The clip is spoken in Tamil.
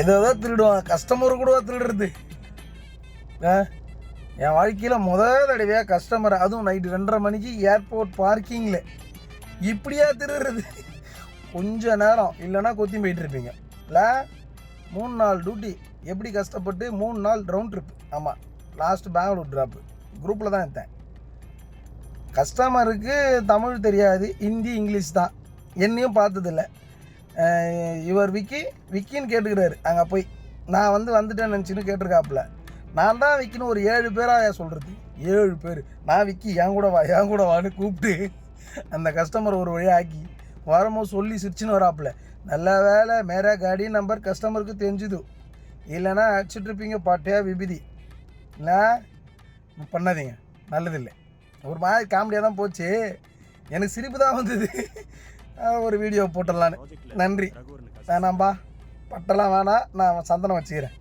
எதோ திருடுவான், கஸ்டமர் கூட திருடுறது. என் வாழ்க்கையில் முதல் தடவையாக கஸ்டமர், அதுவும் நைட்டு 2:30 மணிக்கு ஏர்போர்ட் பார்க்கிங்கில் இப்படியா திருடுறது? கொஞ்ச நேரம் இல்லைன்னா கொத்தி போயிட்டு இருப்பீங்க இல்லை. 3 நாள் டியூட்டி, எப்படி கஷ்டப்பட்டு 3 நாள் ரவுண்ட் ட்ரிப். ஆமாம், லாஸ்ட்டு பெங்களூர் ட்ராப்பு குரூப்பில் தான் எடுத்தேன். கஸ்டமருக்கு தமிழ் தெரியாது, ஹிந்தி இங்கிலீஷ் தான். என்னையும் பார்த்ததில்ல. இவர் விக்கின்னு கேட்டுக்கிறாரு. அங்கே போய் நான் வந்துட்டேன்னு நினச்சின்னு கேட்டிருக்காப்புல. நான் தான் விக்கின்னு ஒரு 7 பேராக சொல்கிறது. 7 பேர் நான் விக்கி என் கூட வான்னு கூப்பிட்டு அந்த கஸ்டமர் ஒரு வழியாக ஆக்கி வரும்போது சொல்லி சிரிச்சின்னு வராப்புல. நல்ல வேலை மேரா காடி நம்பர் கஸ்டமருக்கு தெரிஞ்சுது, இல்லைன்னா அடிச்சுட்ருப்பீங்க பாட்டையா விபதி. இல்லை பண்ணாதீங்க, நல்லதில்லை. ஒரு மாதிரி காமெடியாக தான் போச்சு. எனக்கு சிரிப்பு தான் வந்தது. ஒரு வீடியோ போட்டுடலான்னு. நன்றி. வேணாம்பா, பட்டெல்லாம் வேணாம், நான் சந்தனம் வச்சுக்கிறேன்.